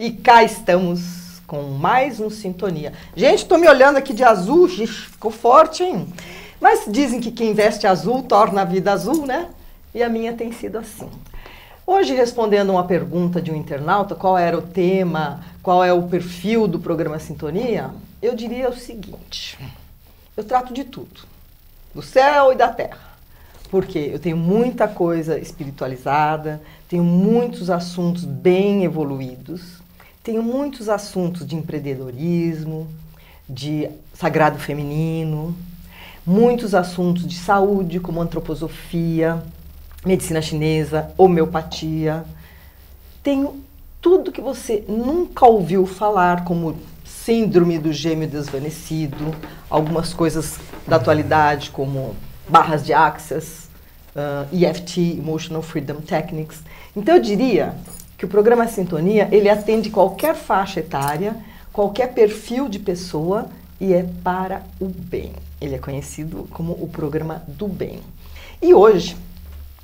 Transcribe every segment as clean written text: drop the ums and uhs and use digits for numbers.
E cá estamos com mais um Sintonia. Gente, estou me olhando aqui de azul, ficou forte, hein? Mas dizem que quem veste azul torna a vida azul, né? E a minha tem sido assim. Hoje, respondendo uma pergunta de um internauta, qual era o tema, qual é o perfil do programa Sintonia, eu diria o seguinte: eu trato de tudo, do céu e da terra. Porque eu tenho muita coisa espiritualizada, tenho muitos assuntos bem evoluídos, tenho muitos assuntos de empreendedorismo, de sagrado feminino, muitos assuntos de saúde, como antroposofia, medicina chinesa, homeopatia. Tenho tudo que você nunca ouviu falar, como síndrome do gêmeo desvanecido, algumas coisas da atualidade, como barras de Access, EFT, Emotional Freedom Techniques. Então eu diria que o programa Sintonia, ele atende qualquer faixa etária, qualquer perfil de pessoa e é para o bem. Ele é conhecido como o programa do bem. E hoje,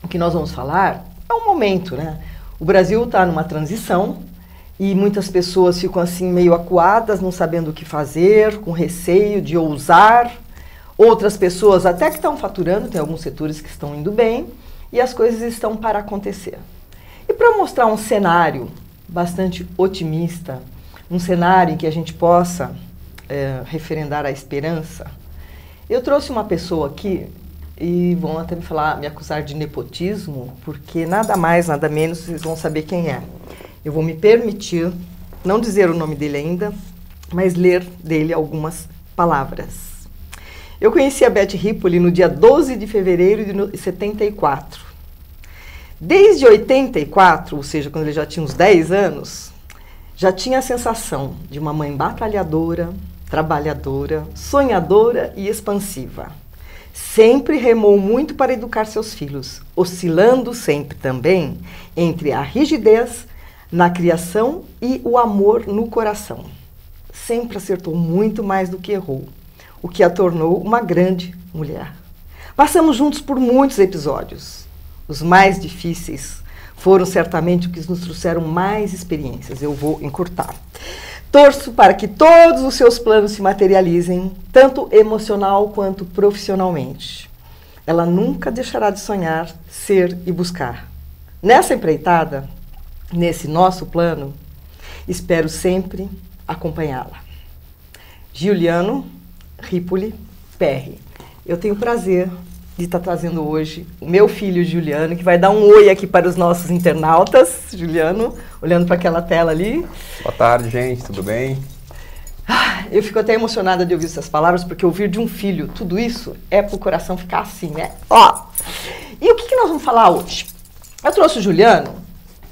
o que nós vamos falar é um momento, né? O Brasil está numa transição e muitas pessoas ficam assim meio acuadas, não sabendo o que fazer, com receio de ousar. Outras pessoas até que estão faturando, tem alguns setores que estão indo bem e as coisas estão para acontecer. E para mostrar um cenário bastante otimista, um cenário em que a gente possa referendar a esperança, eu trouxe uma pessoa aqui e vão até me acusar de nepotismo, porque nada mais, nada menos, vocês vão saber quem é. Eu vou me permitir, não dizer o nome dele ainda, mas ler dele algumas palavras. Eu conheci a Beth Ripoli no dia 12 de fevereiro de 74. Desde 84, ou seja, quando ele já tinha uns 10 anos, já tinha a sensação de uma mãe batalhadora, trabalhadora, sonhadora e expansiva. Sempre remou muito para educar seus filhos, oscilando sempre também entre a rigidez na criação e o amor no coração. Sempre acertou muito mais do que errou, o que a tornou uma grande mulher. Passamos juntos por muitos episódios. Os mais difíceis foram certamente os que nos trouxeram mais experiências. Eu vou encurtar. Torço para que todos os seus planos se materializem, tanto emocional quanto profissionalmente. Ela nunca deixará de sonhar, ser e buscar. Nessa empreitada, nesse nosso plano, espero sempre acompanhá-la. Giuliano Ripoli PR. Eu tenho o prazer de estar trazendo hoje o meu filho Giuliano, que vai dar um oi aqui para os nossos internautas. Giuliano, olhando para aquela tela ali. Boa tarde, gente, tudo bem? Eu fico até emocionada de ouvir essas palavras, porque ouvir de um filho tudo isso é para o coração ficar assim, né? Ó. E o que nós vamos falar hoje? Eu trouxe o Giuliano,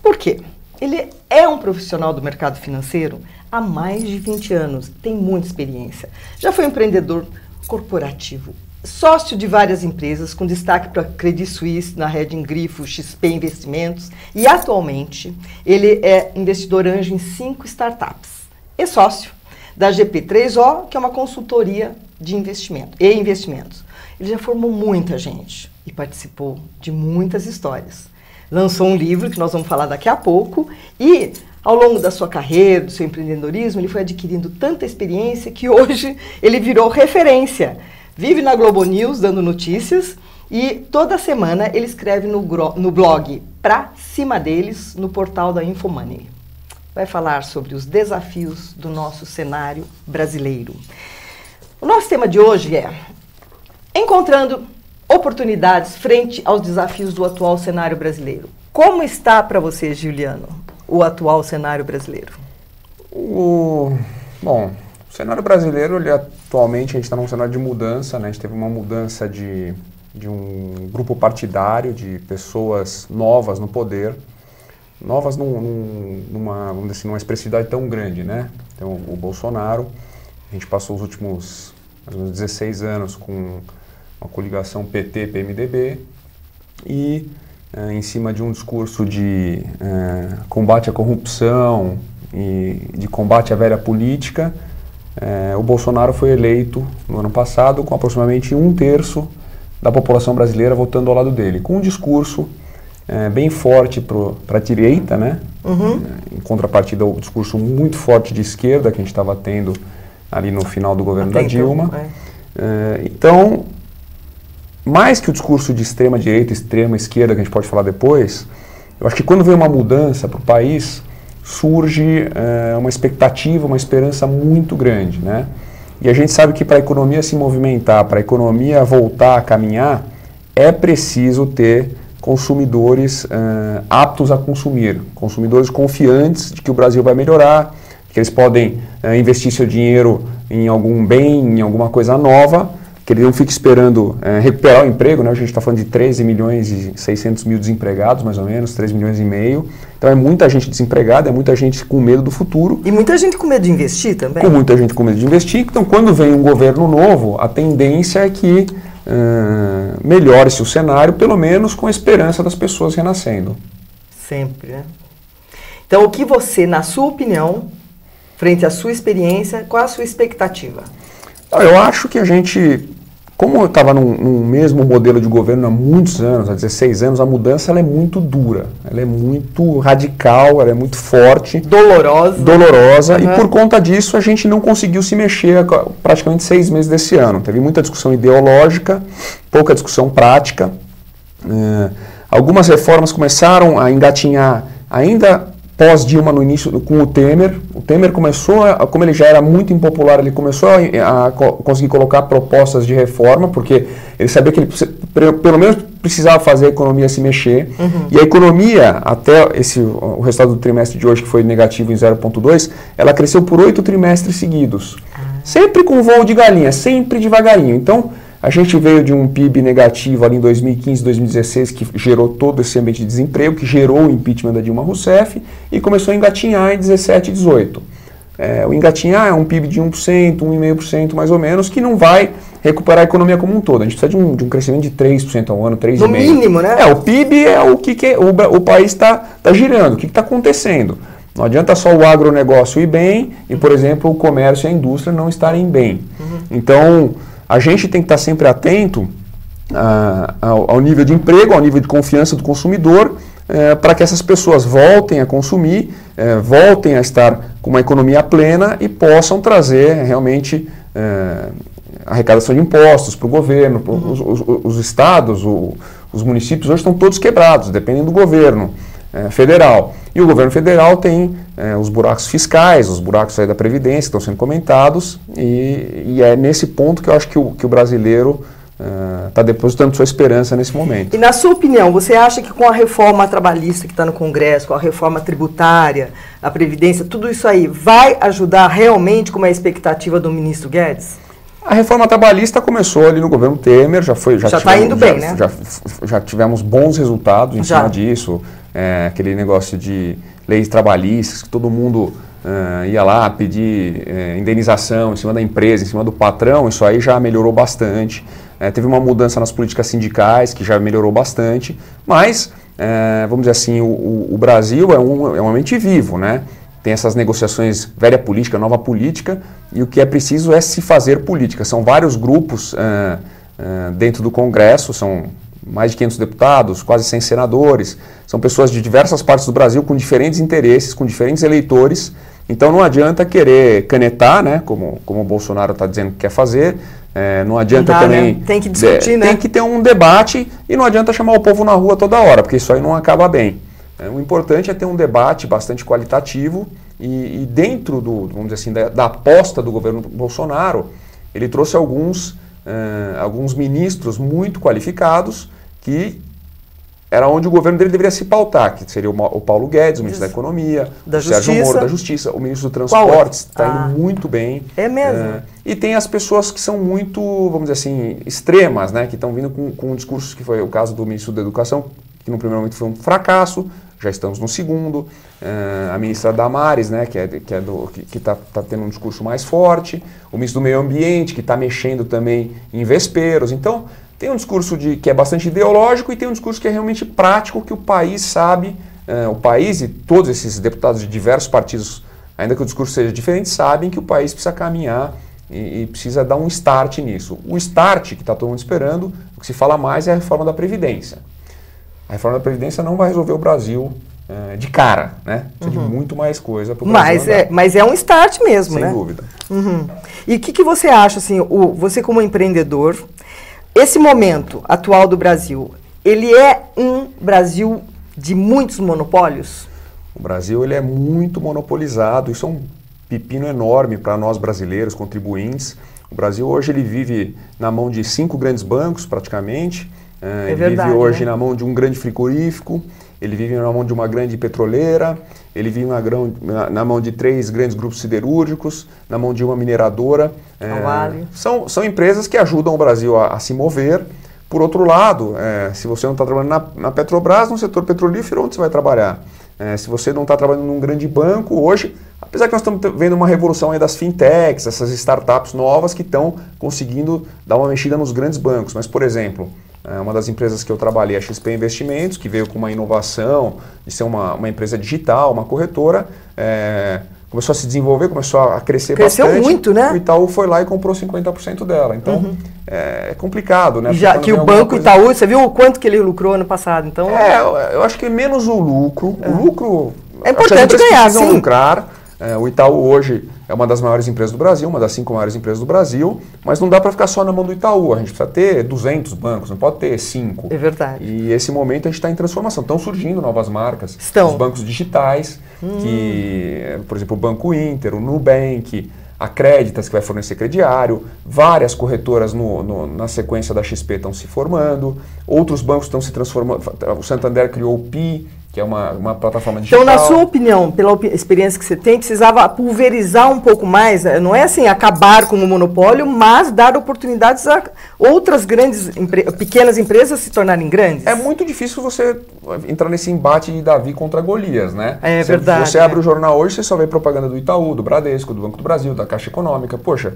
por quê? Ele é um profissional do mercado financeiro há mais de 20 anos, tem muita experiência. Já foi empreendedor corporativo, sócio de várias empresas, com destaque para Credit Suisse, na Reding Grifo, XP Investimentos, e atualmente ele é investidor anjo em 5 startups. E sócio da GP3O, que é uma consultoria de investimento e investimentos. Ele já formou muita gente e participou de muitas histórias. Lançou um livro, que nós vamos falar daqui a pouco, e ao longo da sua carreira, do seu empreendedorismo, ele foi adquirindo tanta experiência que hoje ele virou referência. Vive na Globo News, dando notícias, e toda semana ele escreve no blog Pra Cima Deles, no portal da Infomoney. Vai falar sobre os desafios do nosso cenário brasileiro. O nosso tema de hoje é encontrando oportunidades frente aos desafios do atual cenário brasileiro. Como está para você, Giuliano, o atual cenário brasileiro? Bom, o cenário brasileiro, atualmente, a gente está num cenário de mudança, né? A gente teve uma mudança de um grupo partidário, de pessoas novas no poder, novas vamos dizer assim, numa expressividade tão grande, né? Então, o Bolsonaro, a gente passou os últimos mais ou menos 16 anos com uma coligação PT-PMDB e em cima de um discurso de combate à corrupção e de combate à velha política, o Bolsonaro foi eleito no ano passado com aproximadamente 1/3 da população brasileira votando ao lado dele, com um discurso bem forte para a direita, né? Em contrapartida ao discurso muito forte de esquerda que a gente estava tendo ali no final do governo da Dilma. Então, mais que o discurso de extrema direita, extrema esquerda, que a gente pode falar depois, eu acho que quando vem uma mudança para o país, surge uma expectativa, uma esperança muito grande, né? E a gente sabe que para a economia se movimentar, para a economia voltar a caminhar, é preciso ter consumidores aptos a consumir, consumidores confiantes de que o Brasil vai melhorar, que eles podem investir seu dinheiro em algum bem, em alguma coisa nova, que ele não fique esperando recuperar o emprego, né? A gente está falando de 13 milhões e 600 mil desempregados, mais ou menos, 3 milhões e meio. Então é muita gente desempregada, é muita gente com medo do futuro. E muita gente com medo de investir também. Com muita gente com medo de investir. Então quando vem um governo novo, a tendência é que melhore-se o cenário, pelo menos com a esperança das pessoas renascendo. Sempre, né? Então o que você, na sua opinião, frente à sua experiência, qual a sua expectativa? Eu acho que a gente, como eu estava num mesmo modelo de governo há muitos anos, há 16 anos, a mudança ela é muito dura, ela é muito radical, ela é muito forte. Dolorosa. E por conta disso a gente não conseguiu se mexer praticamente 6 meses desse ano. Teve muita discussão ideológica, pouca discussão prática. Algumas reformas começaram a engatinhar ainda pós-Dilma no início, com o Temer. O Temer começou, como ele já era muito impopular, ele começou a conseguir colocar propostas de reforma, porque ele sabia que ele pelo menos precisava fazer a economia se mexer. E a economia, até o resultado do trimestre de hoje, que foi negativo em 0,2, ela cresceu por 8 trimestres seguidos. Sempre com voo de galinha, sempre devagarinho. Então, a gente veio de um PIB negativo ali em 2015, 2016, que gerou todo esse ambiente de desemprego, que gerou o impeachment da Dilma Rousseff e começou a engatinhar em 17 e 18. O engatinhar é um PIB de 1%, 1,5% mais ou menos, que não vai recuperar a economia como um todo. A gente precisa de um crescimento de 3% ao ano, 3,5%. No mínimo, né? O PIB é o que o país está girando, o que está acontecendo. Não adianta só o agronegócio ir bem e, por exemplo, o comércio e a indústria não estarem bem. Então, a gente tem que estar sempre atento ao nível de emprego, ao nível de confiança do consumidor, para que essas pessoas voltem a consumir, voltem a estar com uma economia plena e possam trazer realmente arrecadação de impostos para o governo. Os estados, os municípios hoje estão todos quebrados, dependem do governo federal. E o governo federal tem os buracos fiscais, os buracos aí da Previdência que estão sendo comentados, e é nesse ponto que eu acho que o brasileiro está depositando sua esperança nesse momento. E na sua opinião, você acha que com a reforma trabalhista que está no Congresso, com a reforma tributária, a Previdência, tudo isso aí vai ajudar realmente, como é a expectativa do ministro Guedes? A reforma trabalhista começou ali no governo Temer, já está indo bem, né? Já tivemos bons resultados em cima disso. Aquele negócio de leis trabalhistas, que todo mundo ia lá pedir indenização em cima da empresa, em cima do patrão, isso aí já melhorou bastante. Teve uma mudança nas políticas sindicais, que já melhorou bastante, mas, vamos dizer assim, o Brasil é um ente vivo, né? Tem essas negociações, velha política, nova política, e o que é preciso é se fazer política. São vários grupos dentro do Congresso, são mais de 500 deputados, quase 100 senadores, são pessoas de diversas partes do Brasil com diferentes interesses, com diferentes eleitores, então não adianta querer canetar, né, como o Bolsonaro está dizendo que quer fazer, não adianta também... Né? Tem que discutir, né? Tem que ter um debate e não adianta chamar o povo na rua toda hora, porque isso aí não acaba bem. O importante é ter um debate bastante qualitativo e dentro vamos dizer assim, da aposta do governo Bolsonaro, ele trouxe alguns ministros muito qualificados que era onde o governo dele deveria se pautar, que seria o Paulo Guedes, o ministro da Economia, o Sérgio Moro da Justiça, o ministro do Transportes, está indo muito bem. É mesmo? E tem as pessoas que são muito, vamos dizer assim, extremas, né, que estão vindo com um discurso que foi o caso do ministro da Educação, que no primeiro momento foi um fracasso, já estamos no segundo. A ministra Damares, né, que está tendo um discurso mais forte. O ministro do Meio Ambiente, que está mexendo também em vesperos. Então, tem um discurso que é bastante ideológico e tem um discurso que é realmente prático, que o país sabe, o país e todos esses deputados de diversos partidos, ainda que o discurso seja diferente, sabem que o país precisa caminhar e precisa dar um start nisso. O start que está todo mundo esperando, o que se fala mais é a reforma da Previdência. A reforma da Previdência não vai resolver o Brasil de cara, né? Precisa de muito mais coisa para o Brasil. Mas é um start mesmo, Sem né? Sem dúvida. E o que você acha, assim, você como empreendedor, esse momento atual do Brasil, ele é um Brasil de muitos monopólios? O Brasil ele é muito monopolizado, isso é um pepino enorme para nós brasileiros, contribuintes. O Brasil hoje ele vive na mão de 5 grandes bancos, praticamente. Ele vive hoje na mão de um grande frigorífico, ele vive na mão de uma grande petroleira, ele vive na mão de 3 grandes grupos siderúrgicos, na mão de uma mineradora. Vale. São empresas que ajudam o Brasil a se mover. Por outro lado, se você não está trabalhando na Petrobras, no setor petrolífero, onde você vai trabalhar? Se você não está trabalhando num grande banco, hoje, apesar que nós estamos vendo uma revolução aí das fintechs, essas startups novas que estão conseguindo dar uma mexida nos grandes bancos. Mas, por exemplo, uma das empresas que eu trabalhei, a XP Investimentos, que veio com uma inovação de ser uma empresa digital, uma corretora, começou a se desenvolver, começou a crescer bastante. Cresceu muito, né? O Itaú foi lá e comprou 50% dela. Então, é complicado, né? Já que o Banco Itaú, você viu o quanto que ele lucrou ano passado, então... eu acho que menos o lucro. O lucro... É importante ganhar, sim. Lucrar. O Itaú hoje é uma das maiores empresas do Brasil, uma das 5 maiores empresas do Brasil, mas não dá para ficar só na mão do Itaú. A gente precisa ter 200 bancos, não pode ter 5. É verdade. E esse momento a gente está em transformação. Estão surgindo novas marcas. Estão. Os bancos digitais, que, por exemplo, o Banco Inter, o Nubank, a Créditas, que vai fornecer crediário, várias corretoras na sequência da XP estão se formando, outros bancos estão se transformando. O Santander criou o PI, que é uma plataforma digital. Então, na sua opinião, pela experiência que você tem, precisava pulverizar um pouco mais, não é assim, acabar com o monopólio, mas dar oportunidades a outras pequenas empresas se tornarem grandes? É muito difícil você entrar nesse embate de Davi contra Golias, né? É verdade. Você abre o jornal hoje, você só vê propaganda do Itaú, do Bradesco, do Banco do Brasil, da Caixa Econômica. Poxa,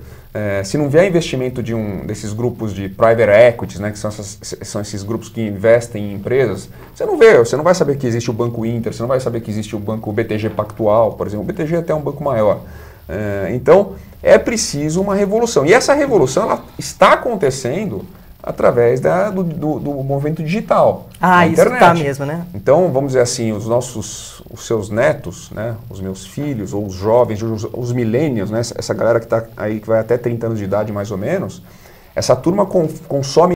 se não vier investimento de desses grupos de private equities, né, que são esses grupos que investem em empresas, você não vai saber que existe o Banco Inter, você não vai saber que existe o Banco BTG Pactual, por exemplo. O BTG é até um banco maior. Então, é preciso uma revolução. E essa revolução ela está acontecendo através do movimento digital. Isso está mesmo, né? Então, vamos dizer assim, os seus netos, né, os meus filhos, ou os jovens, os millennials, né, essa galera que está aí, que vai até 30 anos de idade mais ou menos, essa turma consome